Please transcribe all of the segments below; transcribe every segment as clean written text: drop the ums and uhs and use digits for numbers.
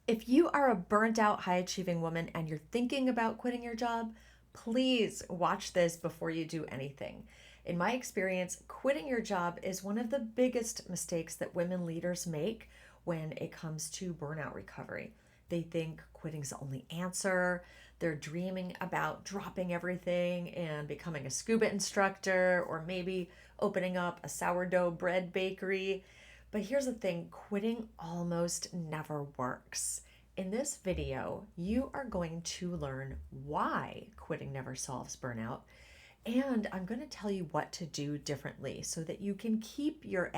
If you are a burnt out, high achieving woman and you're thinking about quitting your job, please watch this before you do anything. In my experience, quitting your job is one of the biggest mistakes that women leaders make when it comes to burnout recovery. They think quitting's the only answer. They're dreaming about dropping everything and becoming a scuba instructor or maybe opening up a sourdough bread bakery. But here's the thing, quitting almost never works. In this video, you are going to learn why quitting never solves burnout. And I'm going to tell you what to do differently so that you can keep your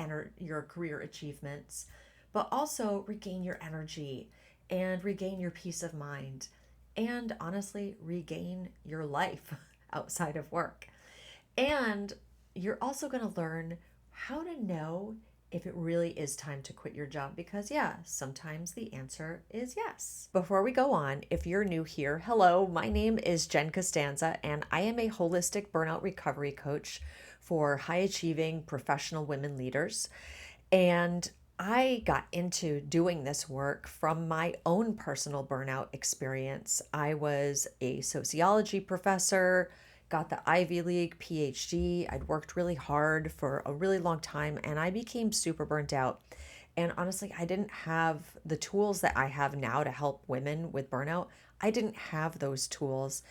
career achievements, but also regain your energy and regain your peace of mind and honestly regain your life outside of work. And you're also going to learn how to know if it really is time to quit your job because, yeah, sometimes the answer is yes. Before we go on, if you're new here, hello, my name is Jen Costanza, and I am a holistic burnout recovery coach for high achieving professional women leaders. And I got into doing this work from my own personal burnout experience. I was a sociology professor, got the Ivy League PhD. I'd worked really hard for a really long time and I became super burnt out. And honestly, I didn't have the tools that I have now to help women with burnout. I didn't have those tools.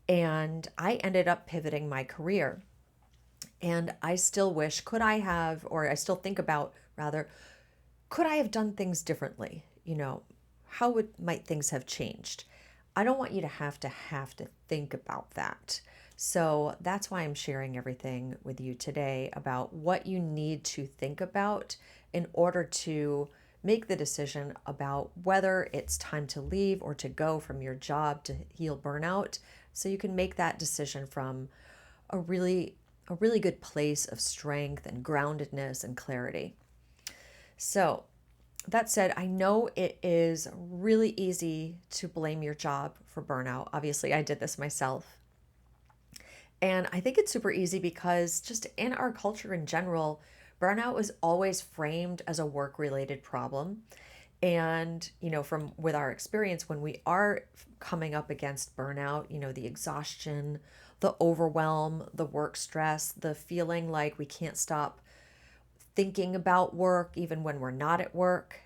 And I ended up pivoting my career. And I still wish, could I have, or I still think about rather, could I have done things differently? How might things have changed? I don't want you to have to think about that. So that's why I'm sharing everything with you today about what you need to think about in order to make the decision about whether it's time to leave or to go from your job to heal burnout. So you can make that decision from a really a really good place of strength and groundedness and clarity. So, that said, I know it is really easy to blame your job for burnout. Obviously, I did this myself. And I think it's super easy because just in our culture in general, burnout was always framed as a work related problem. And, from with our experience, when we are coming up against burnout, the exhaustion, the overwhelm, the work stress, the feeling like we can't stop thinking about work even when we're not at work,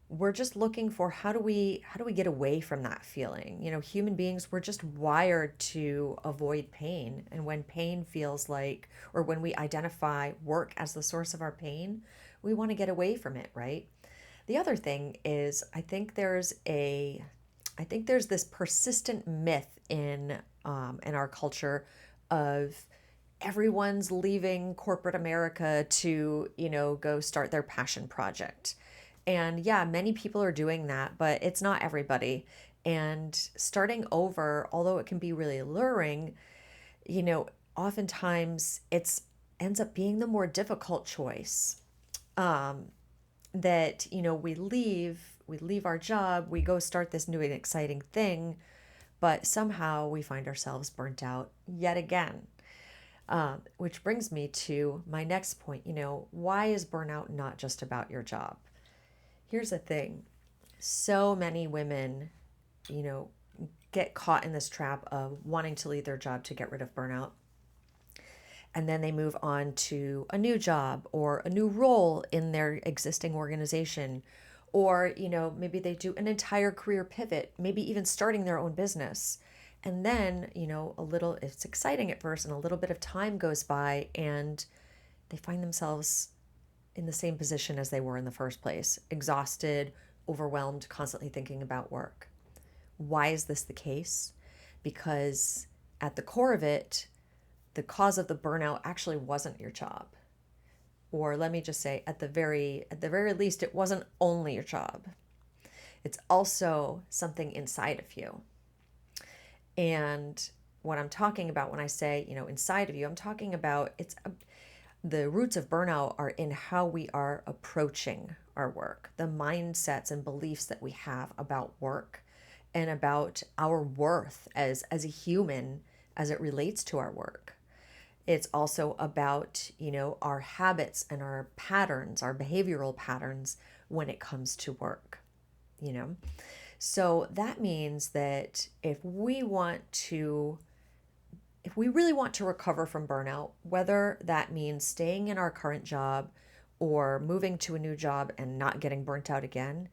we're just looking for how do we get away from that feeling. Human beings, we're just wired to avoid pain, and when pain feels like, or when we identify work as the source of our pain, we want to get away from it, right? The other thing is, I think there's this persistent myth in our culture of everyone's leaving corporate America to, go start their passion project. And yeah, many people are doing that, but it's not everybody. And starting over, although it can be really alluring, oftentimes it's ends up being the more difficult choice. Um, that we leave our job, we go start this new and exciting thing, but somehow we find ourselves burnt out yet again. Which brings me to my next point. Why is burnout not just about your job? Here's the thing, so many women, you know get caught in this trap of wanting to leave their job to get rid of burnout, and then they move on to a new job or a new role in their existing organization, or maybe they do an entire career pivot, maybe even starting their own business. And then a little, it's exciting at first, and a little bit of time goes by and they find themselves in the same position as they were in the first place, exhausted, overwhelmed, constantly thinking about work. Why is this the case? Because at the core of it, the cause of the burnout actually wasn't your job. Or let me just say, at the very least, it wasn't only your job. It's also something inside of you. And what I'm talking about when I say, inside of you, I'm talking about the roots of burnout are in how we are approaching our work, the mindsets and beliefs that we have about work and about our worth as a human as it relates to our work. It's also about, our habits and our patterns, our behavioral patterns when it comes to work. you know? So that means that if we really want to recover from burnout, whether that means staying in our current job or moving to a new job and not getting burnt out again,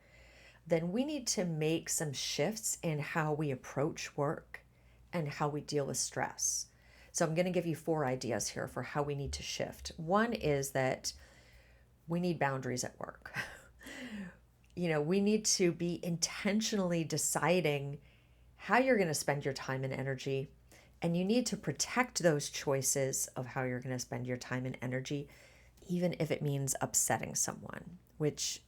then we need to make some shifts in how we approach work and how we deal with stress. So I'm going to give you 4 ideas here for how we need to shift. One is that we need boundaries at work. We need to be intentionally deciding how you're going to spend your time and energy. And you need to protect those choices of how you're going to spend your time and energy, even if it means upsetting someone, which,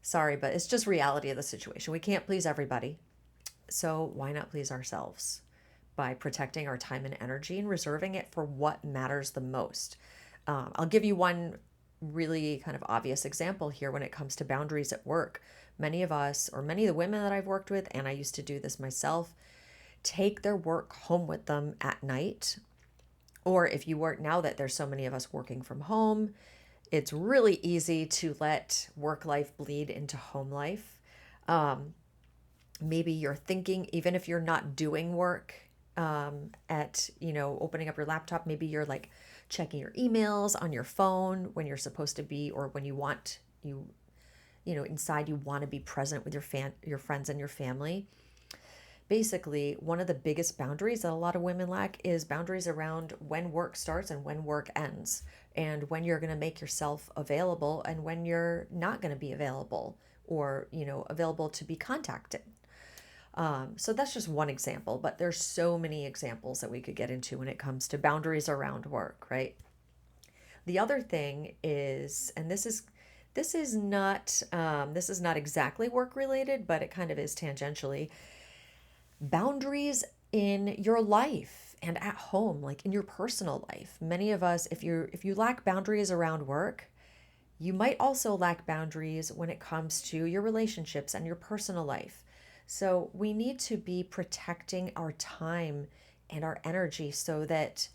sorry, but it's just reality of the situation. We can't please everybody. So why not please ourselves by protecting our time and energy and reserving it for what matters the most? I'll give you one really kind of obvious example here when it comes to boundaries at work. Many of us, or many of the women that I've worked with, and I used to do this myself, take their work home with them at night. Or if you work, now that there's so many of us working from home, it's really easy to let work life bleed into home life. Maybe you're thinking, even if you're not doing work at, opening up your laptop, maybe you're like checking your emails on your phone when you're supposed to be, or when inside you want to be present with your friends and your family. Basically, one of the biggest boundaries that a lot of women lack is boundaries around when work starts and when work ends, and when you're going to make yourself available and when you're not going to be available, or, available to be contacted. So that's just one example, but there's so many examples that we could get into when it comes to boundaries around work, right? The other thing is, and this is not exactly work related, but it kind of is tangentially, boundaries in your life and at home, like in your personal life. Many of us, if you lack boundaries around work, you might also lack boundaries when it comes to your relationships and your personal life. So we need to be protecting our time and our energy so that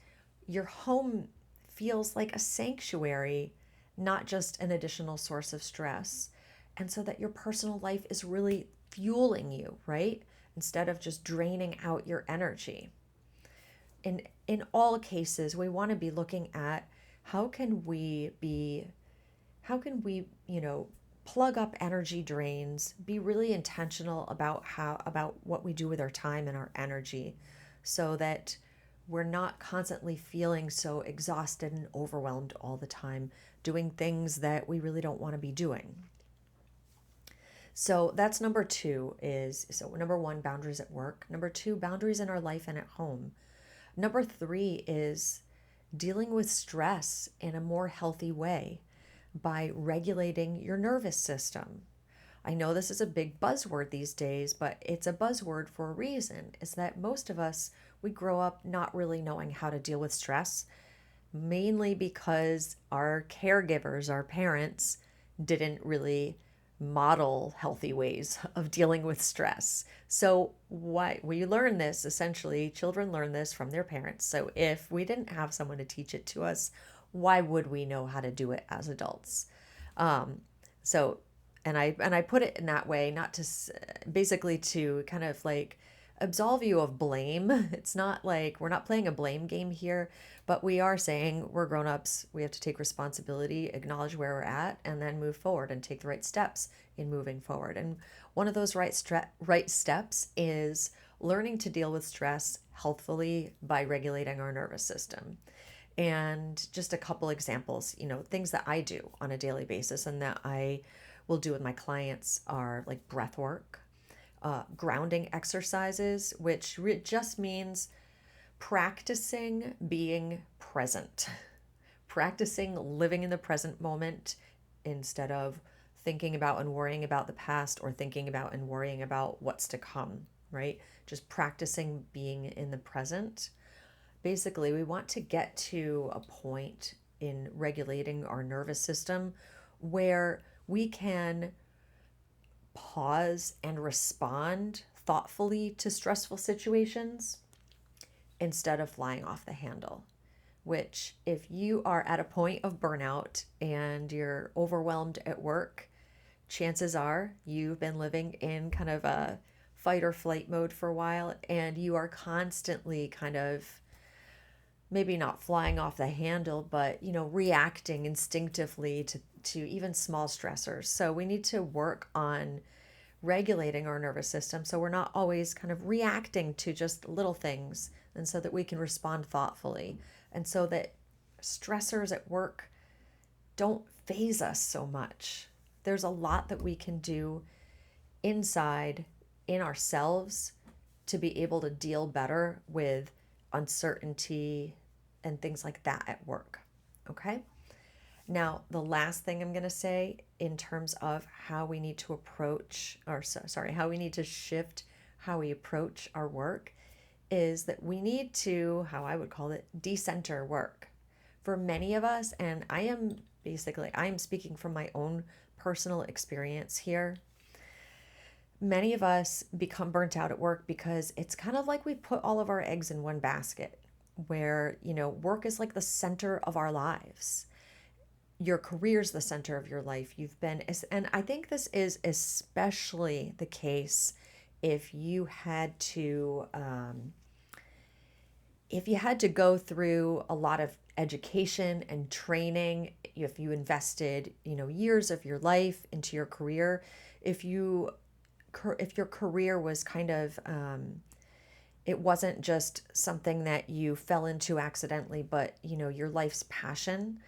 your home feels like a sanctuary, not just an additional source of stress. And so that your personal life is really fueling you, right? Instead of just draining out your energy. In all cases, we want to be looking at how can we, plug up energy drains, be really intentional about what we do with our time and our energy, so that we're not constantly feeling so exhausted and overwhelmed all the time, doing things that we really don't want to be doing. So that's number 2 number 1, boundaries at work. Number 2, boundaries in our life and at home. Number 3 is dealing with stress in a more healthy way by regulating your nervous system. I know this is a big buzzword these days, but it's a buzzword for a reason. It's that most of us, we grow up not really knowing how to deal with stress, mainly because our caregivers, our parents, didn't really model healthy ways of dealing with stress. So we learn this, essentially, children learn this from their parents. So if we didn't have someone to teach it to us, why would we know how to do it as adults? So, and I put it in that way, not to basically to kind of like absolve you of blame. It's not like we're not playing a blame game here, but we are saying we're grown-ups. We have to take responsibility, acknowledge where we're at, and then move forward and take the right steps in moving forward. And one of those right steps is learning to deal with stress healthfully by regulating our nervous system. And just a couple examples, things that I do on a daily basis and that I will do with my clients are like breath work, grounding exercises, which just means practicing being present, practicing living in the present moment instead of thinking about and worrying about the past, or thinking about and worrying about what's to come, right? Just practicing being in the present. Basically, we want to get to a point in regulating our nervous system where we can pause and respond thoughtfully to stressful situations instead of flying off the handle. Which, if you are at a point of burnout and you're overwhelmed at work, chances are you've been living in kind of a fight or flight mode for a while, and you are constantly kind of maybe not flying off the handle, but reacting instinctively to even small stressors. So we need to work on regulating our nervous system so we're not always kind of reacting to just little things, and so that we can respond thoughtfully, and so that stressors at work don't phase us so much. There's a lot that we can do inside in ourselves to be able to deal better with uncertainty and things like that at work. Okay? Now, the last thing I'm going to say in terms of how we need to approach, or sorry, how we need to shift how we approach our work is that we need to, how I would call it, decenter work. For many of us, and I am speaking from my own personal experience here. Many of us become burnt out at work because it's kind of like we put all of our eggs in one basket, where, work is like the center of our lives. Your career's the center of your life. And I think this is especially the case if you had to go through a lot of education and training, if you invested, years of your life into your career, if your career was kind of, it wasn't just something that you fell into accidentally, but, your life's passion.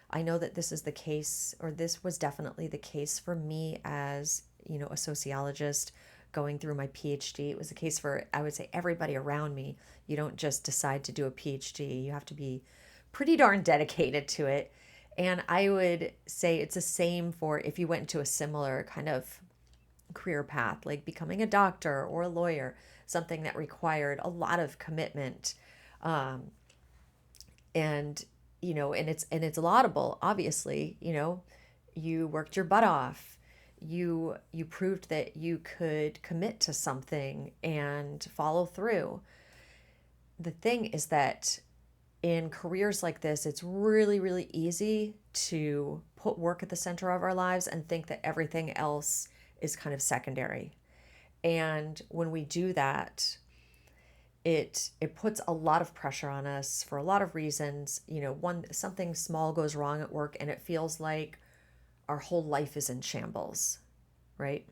I know that this is the case, or this was definitely the case for me as, a sociologist going through my PhD. It was the case for, I would say, everybody around me. You don't just decide to do a PhD. You have to be pretty darn dedicated to it. And I would say it's the same for if you went into a similar kind of career path, like becoming a doctor or a lawyer, something that required a lot of commitment. And it's laudable, obviously. You worked your butt off. You proved that you could commit to something and follow through. The thing is that in careers like this, it's really, really easy to put work at the center of our lives and think that everything else is kind of secondary. And when we do that, it puts a lot of pressure on us for a lot of reasons. Something small goes wrong at work and it feels like our whole life is in shambles, right?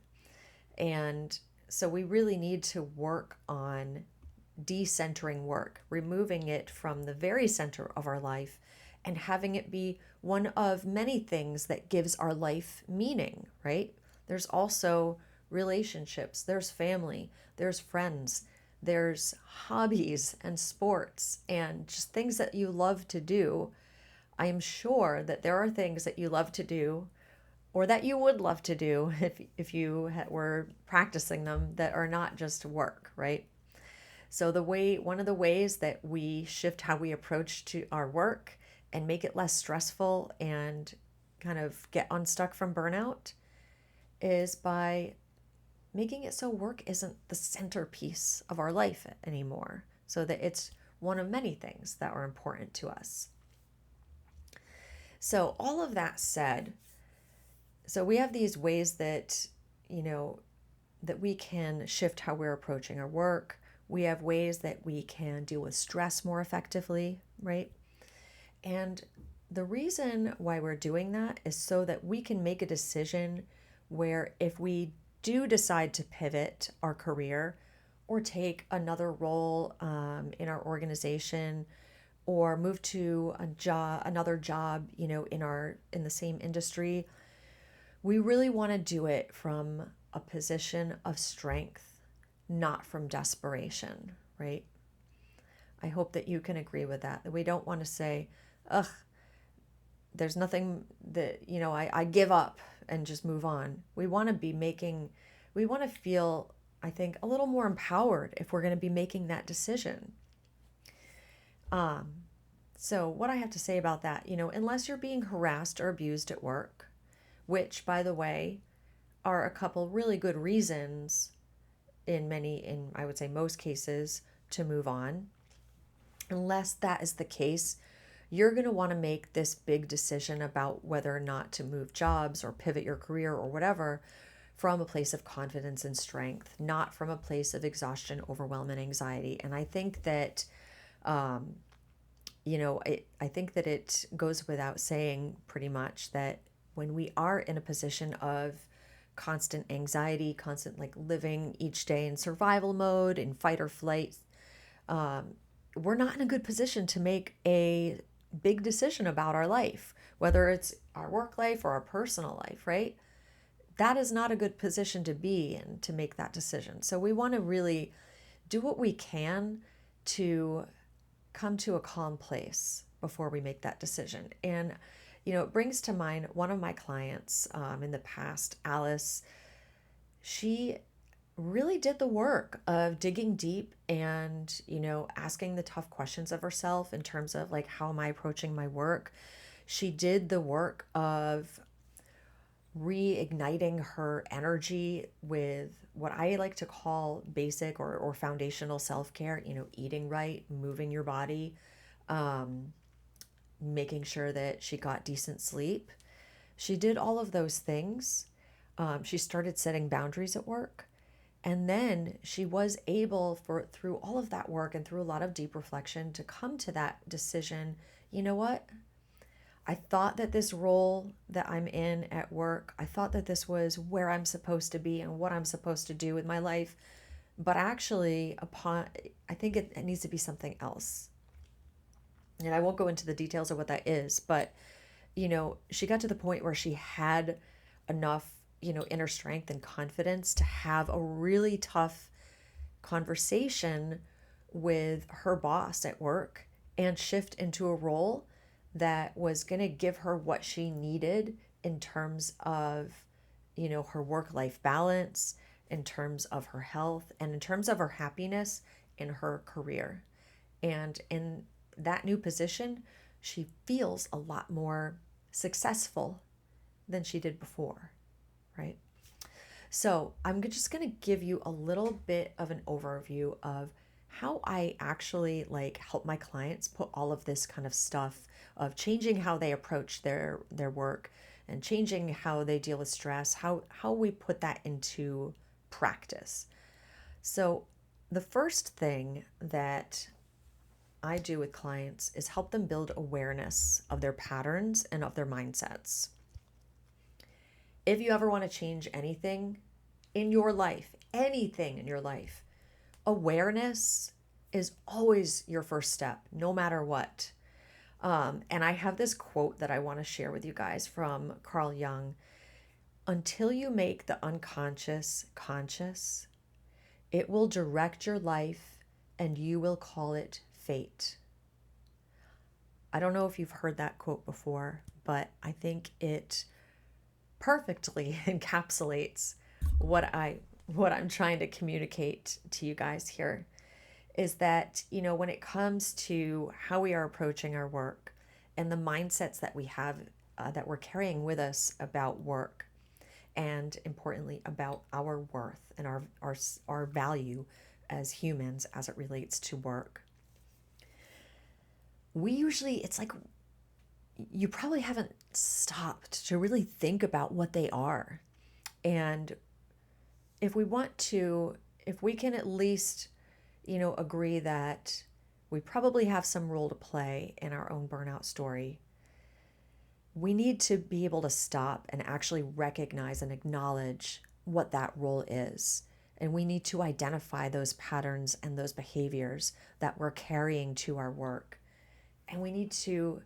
And so we really need to work on decentering work, removing it from the very center of our life and having it be one of many things that gives our life meaning, right? There's also relationships, there's family, there's friends, there's hobbies and sports and just things that you love to do. I am sure that there are things that you love to do, or that you would love to do if you were practicing them, that are not just work, right? So one of the ways that we shift how we approach to our work and make it less stressful and kind of get unstuck from burnout is by making it so work isn't the centerpiece of our life anymore, so that it's one of many things that are important to us. So all of that said, so we have these ways that, that we can shift how we're approaching our work. We have ways that we can deal with stress more effectively, right? And the reason why we're doing that is so that we can make a decision where if we do decide to pivot our career or take another role in our organization, or move to another job, in the same industry, we really want to do it from a position of strength, not from desperation, right? I hope that you can agree with that we don't want to say, ugh, there's nothing that, I give up and just move on. We want to feel, I think, a little more empowered if we're going to be making that decision. So what I have to say about that, unless you're being harassed or abused at work, which, by the way, are a couple really good reasons in I would say most cases, to move on. Unless that is the case, you're going to want to make this big decision about whether or not to move jobs or pivot your career or whatever from a place of confidence and strength, not from a place of exhaustion, overwhelm, and anxiety. And I think that, um, I think that it goes without saying pretty much that when we are in a position of constant anxiety, constant like living each day in survival mode, in fight or flight, um, we're not in a good position to make a big decision about our life, whether it's our work life or our personal life, right? That is not a good position to be in to make that decision. So we want to really do what we can to come to a calm place before we make that decision. And, it brings to mind one of my clients in the past, Alice. She really did the work of digging deep and, asking the tough questions of herself in terms of like, how am I approaching my work? She did the work of reigniting her energy with what I like to call basic or foundational self care, eating right, moving your body, um, making sure that she got decent sleep. She did all of those things. She started setting boundaries at work. And then she was able, for through all of that work and through a lot of deep reflection, to come to that decision. You know what? I thought that this role that I'm in at work, I thought that this was where I'm supposed to be and what I'm supposed to do with my life. But actually, I think it needs to be something else. And I won't go into the details of what that is, but, she got to the point where she had enough, inner strength and confidence to have a really tough conversation with her boss at work and shift into a role that was going to give her what she needed in terms of, her work life balance, in terms of her health, and in terms of her happiness in her career. And in that new position, she feels a lot more successful than she did before, right? So I'm just going to give you a little bit of an overview of how I actually like help my clients put all of this kind of stuff of changing how they approach their work and changing how they deal with stress, how we put that into practice. So the first thing that I do with clients is help them build awareness of their patterns and of their mindsets. If you ever want to change anything in your life, anything in your life, awareness is always your first step, no matter what. And I have this quote that I want to share with you guys from Carl Jung. Until you make the unconscious conscious, it will direct your life and you will call it fate. I don't know if you've heard that quote before, but I think it perfectly encapsulates what I'm trying to communicate to you guys here. Is that, when it comes to how we are approaching our work and the mindsets that we have, that we're carrying with us about work, and importantly about our worth and our value as humans as it relates to work, we usually, it's like you probably haven't stopped to really think about what they are. And if we can at least, agree that we probably have some role to play in our own burnout story, we need to be able to stop and actually recognize and acknowledge what that role is. And we need to identify those patterns and those behaviors that we're carrying to our work. And we need to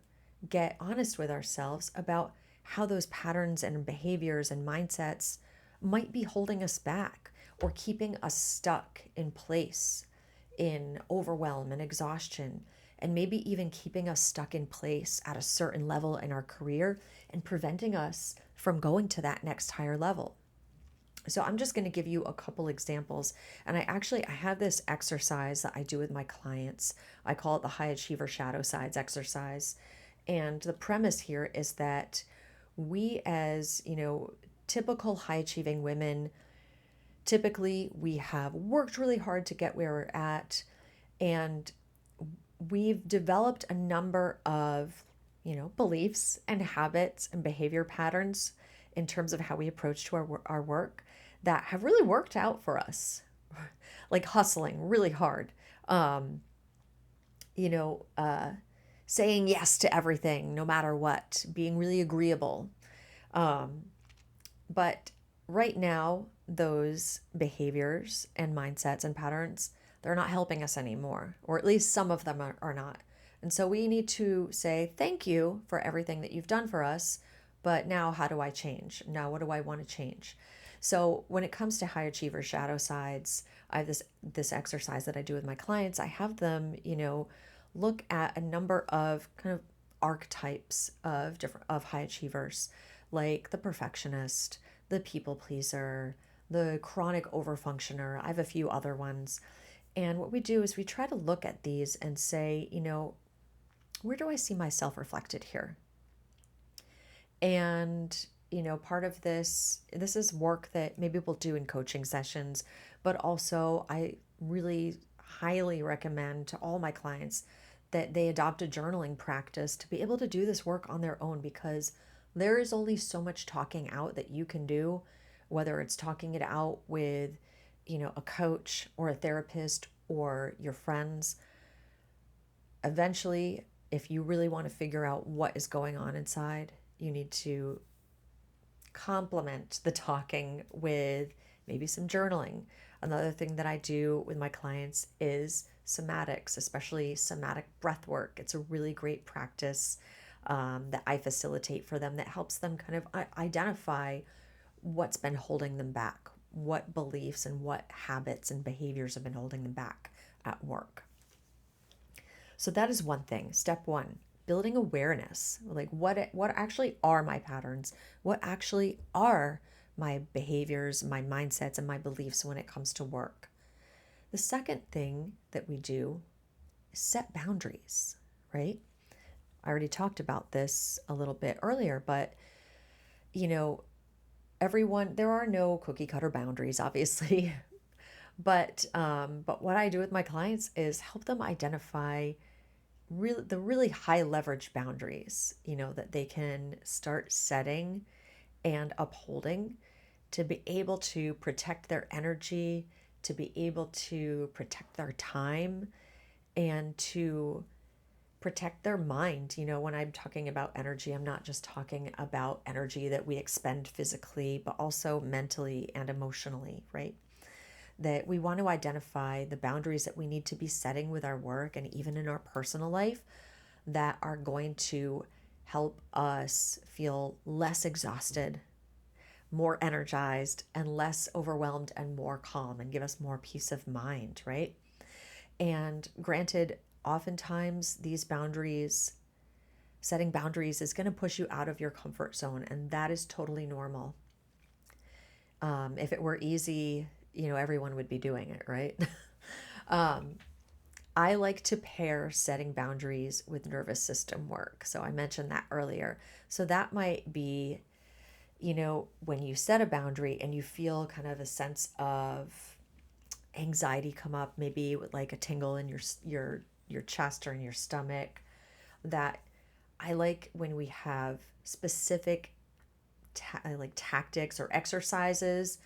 get honest with ourselves about how those patterns and behaviors and mindsets might be holding us back or keeping us stuck in place in overwhelm and exhaustion, and maybe even keeping us stuck in place at a certain level in our career and preventing us from going to that next higher level. So I'm just going to give you a couple examples. And I have this exercise that I do with my clients. I call it the high achiever shadow sides exercise. And the premise here is that we, as, typical high achieving women, typically we have worked really hard to get where we're at, and we've developed a number of, beliefs and habits and behavior patterns in terms of how we approach to our work that have really worked out for us, like hustling really hard, um, you know, uh, saying yes to everything, no matter what, being really agreeable. Um, but right now, those behaviors and mindsets and patterns, they're not helping us anymore, or at least some of them are not. And so we need to say thank you for everything that you've done for us. But now, how do I change? Now, what do I want to change? So when it comes to high achiever shadow sides, I have this exercise that I do with my clients. I have them, look at a number of kind of archetypes of high achievers, like the perfectionist, the people pleaser, the chronic overfunctioner. I have a few other ones. And what we do is we try to look at these and say, where do I see myself reflected here? And, part of this is work that maybe we'll do in coaching sessions, but also I really highly recommend to all my clients that they adopt a journaling practice to be able to do this work on their own, because there is only so much talking out that you can do, whether it's talking it out with, a coach or a therapist or your friends. Eventually, if you really want to figure out what is going on inside, you need to complement the talking with maybe some journaling. Another thing that I do with my clients is somatics, especially somatic breath work. It's a really great practice that I facilitate for them that helps them kind of identify what's been holding them back, what beliefs and what habits and behaviors have been holding them back at work. So that is one thing. Step one, building awareness. Like what actually are my patterns? What actually are my behaviors, my mindsets, and my beliefs when it comes to work? The second thing that we do is set boundaries, right? I already talked about this a little bit earlier, but everyone, there are no cookie cutter boundaries, obviously. But what I do with my clients is help them identify the really high leverage boundaries, that they can start setting and upholding to be able to protect their energy, to be able to protect their time, and to protect their mind. When I'm talking about energy, I'm not just talking about energy that we expend physically, but also mentally and emotionally, right? That we want to identify the boundaries that we need to be setting with our work and even in our personal life that are going to help us feel less exhausted, more energized, and less overwhelmed and more calm, and give us more peace of mind, right? And granted, oftentimes setting boundaries is going to push you out of your comfort zone, and that is totally normal. If it were easy, everyone would be doing it, right? um, I like to pair setting boundaries with nervous system work. So I mentioned that earlier. So that might be, when you set a boundary and you feel kind of a sense of anxiety come up, maybe with like a tingle in your chest or in your stomach, that I like when we have specific like tactics or exercises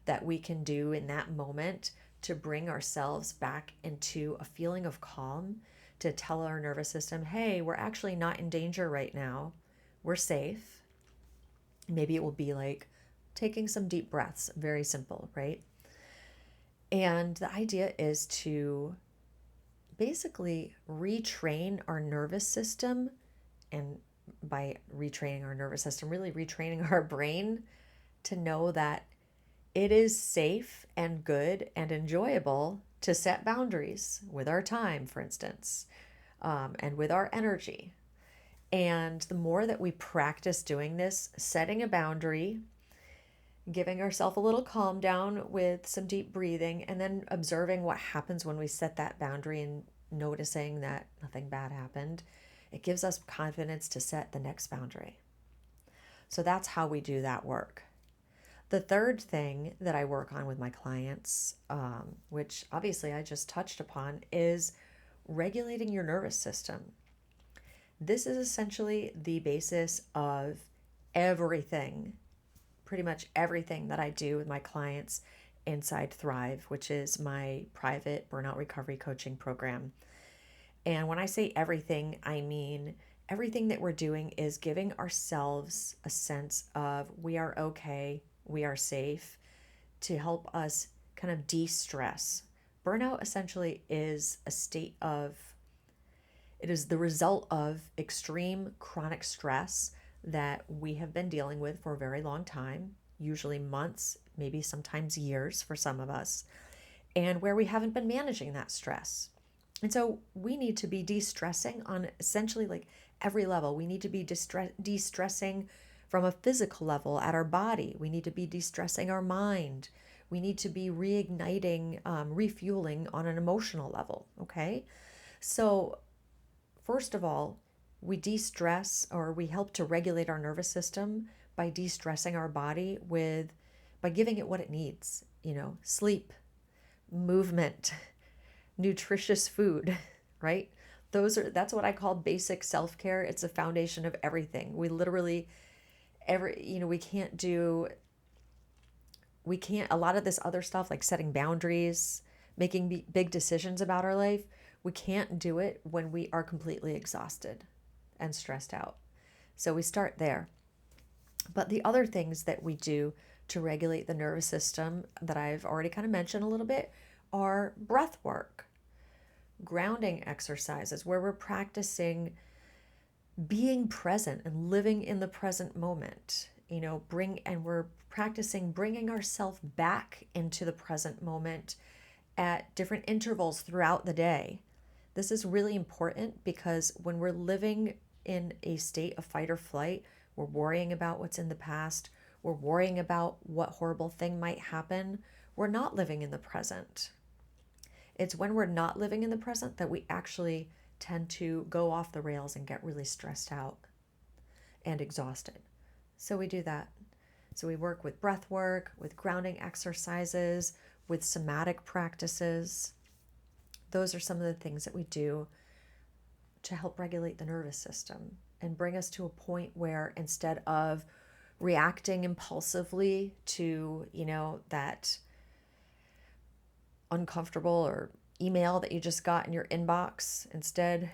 that we can do in that moment to bring ourselves back into a feeling of calm, to tell our nervous system, hey, we're actually not in danger right now. We're safe. Maybe it will be like taking some deep breaths, very simple, right? And the idea is to basically retrain our nervous system, and by retraining our nervous system, really retraining our brain to know that it is safe and good and enjoyable to set boundaries with our time, for instance, and with our energy. And the more that we practice doing this, setting a boundary, giving ourselves a little calm down with some deep breathing, and then observing what happens when we set that boundary and noticing that nothing bad happened, it gives us confidence to set the next boundary. So that's how we do that work. The third thing that I work on with my clients, which obviously I just touched upon, is regulating your nervous system. This is essentially the basis of everything, pretty much everything that I do with my clients inside Thrive, which is my private burnout recovery coaching program. And when I say everything, I mean everything that we're doing is giving ourselves a sense of we are okay, we are safe, to help us kind of de-stress. Burnout essentially is a state of, it is the result of extreme chronic stress that we have been dealing with for a very long time, usually months, maybe sometimes years for some of us, and where we haven't been managing that stress. And so we need to be de-stressing on essentially like every level. We need to be de-stressing from a physical level at our body. We need to be de-stressing our mind. We need to be reigniting, refueling on an emotional level. Okay. So first of all, we de-stress, or we help to regulate our nervous system by de-stressing our body by giving it what it needs, sleep, movement, nutritious food, right? That's what I call basic self-care. It's a foundation of everything. We literally we can't a lot of this other stuff like setting boundaries, making big decisions about our life, we can't do it when we are completely exhausted and stressed out. So we start there. But the other things that we do to regulate the nervous system that I've already kind of mentioned a little bit are breath work, grounding exercises where we're practicing being present and living in the present moment, we're practicing bringing ourselves back into the present moment at different intervals throughout the day. This is really important because when we're living in a state of fight or flight, we're worrying about what's in the past, we're worrying about what horrible thing might happen, we're not living in the present. It's when we're not living in the present that we actually tend to go off the rails and get really stressed out and exhausted. So we do that. So we work with breath work, with grounding exercises, with somatic practices. Those are some of the things that we do to help regulate the nervous system and bring us to a point where instead of reacting impulsively to, that uncomfortable or email that you just got in your inbox, instead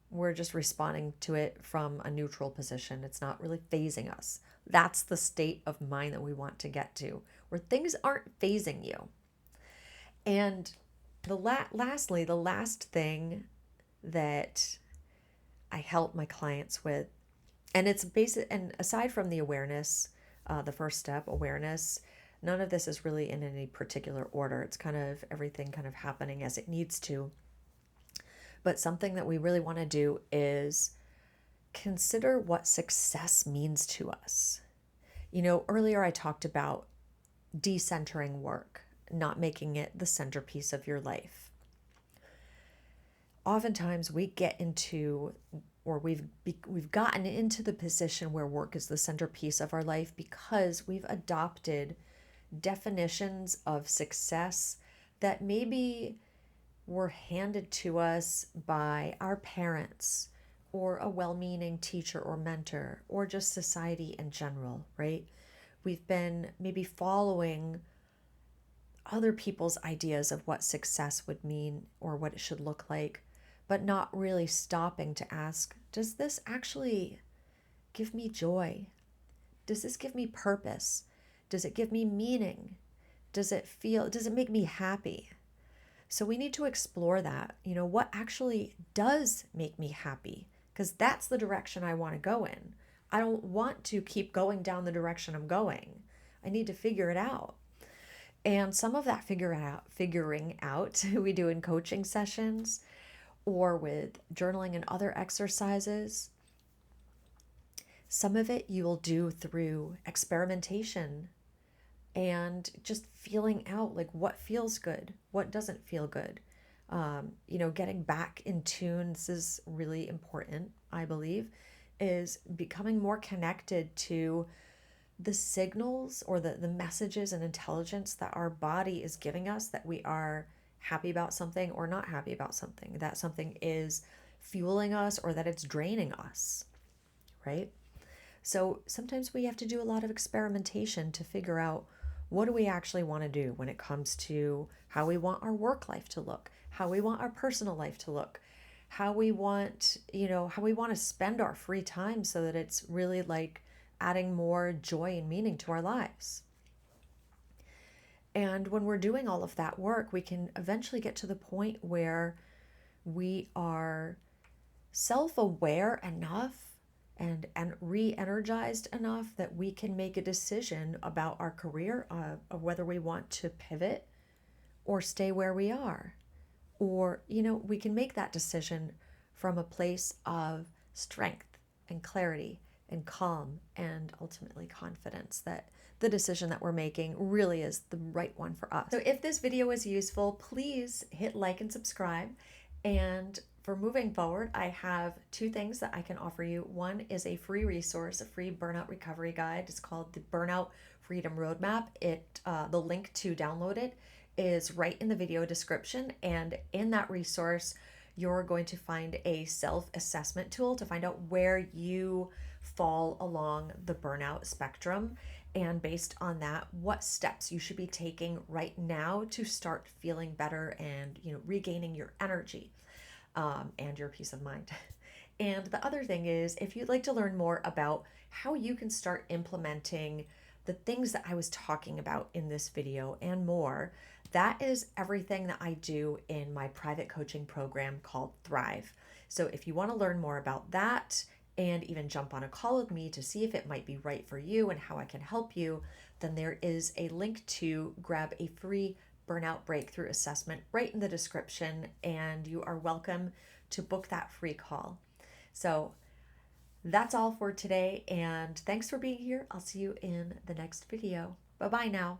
we're just responding to it from a neutral position. It's not really phasing us. That's the state of mind that we want to get to, where things aren't phasing you. And lastly, the last thing that I help my clients with, and it's basic, and aside from the awareness, the first step, awareness, none of this is really in any particular order. It's kind of everything kind of happening as it needs to. But something that we really want to do is consider what success means to us. Earlier I talked about decentering work, not making it the centerpiece of your life. Oftentimes we get into, or we've gotten into the position where work is the centerpiece of our life because we've adopted definitions of success that maybe were handed to us by our parents or a well-meaning teacher or mentor or just society in general, right? We've been maybe following other people's ideas of what success would mean or what it should look like, but not really stopping to ask, does this actually give me joy? Does this give me purpose? Does it give me meaning? Does it make me happy? So we need to explore that. What actually does make me happy? Because that's the direction I want to go in. I don't want to keep going down the direction I'm going. I need to figure it out. And some of that figuring out we do in coaching sessions or with journaling and other exercises. Some of it you will do through experimentation and just feeling out like what feels good, what doesn't feel good. Getting back in tune, this is really important, I believe, is becoming more connected to the signals or the messages and intelligence that our body is giving us that we are happy about something or not happy about something, that something is fueling us or that it's draining us, right? So sometimes we have to do a lot of experimentation to figure out what do we actually want to do when it comes to how we want our work life to look, how we want our personal life to look, how we want, how we want to spend our free time so that it's really like adding more joy and meaning to our lives. And when we're doing all of that work, we can eventually get to the point where we are self aware enough and re energized enough that we can make a decision about our career, of whether we want to pivot or stay where we are. Or, we can make that decision from a place of strength and clarity and calm and ultimately confidence that the decision that we're making really is the right one for us. So if this video was useful, please hit like and subscribe. And for moving forward, I have two things that I can offer you. One is a free resource, a free burnout recovery guide. It's called the Burnout Freedom Roadmap. The link to download it is right in the video description. And in that resource, you're going to find a self-assessment tool to find out where you fall along the burnout spectrum. And based on that, what steps you should be taking right now to start feeling better and, regaining your energy, and your peace of mind. And the other thing is, if you'd like to learn more about how you can start implementing the things that I was talking about in this video and more, that is everything that I do in my private coaching program called Thrive. So if you want to learn more about that and even jump on a call with me to see if it might be right for you and how I can help you, then there is a link to grab a free burnout breakthrough assessment right in the description, and you are welcome to book that free call. So that's all for today, and thanks for being here. I'll see you in the next video. Bye-bye now.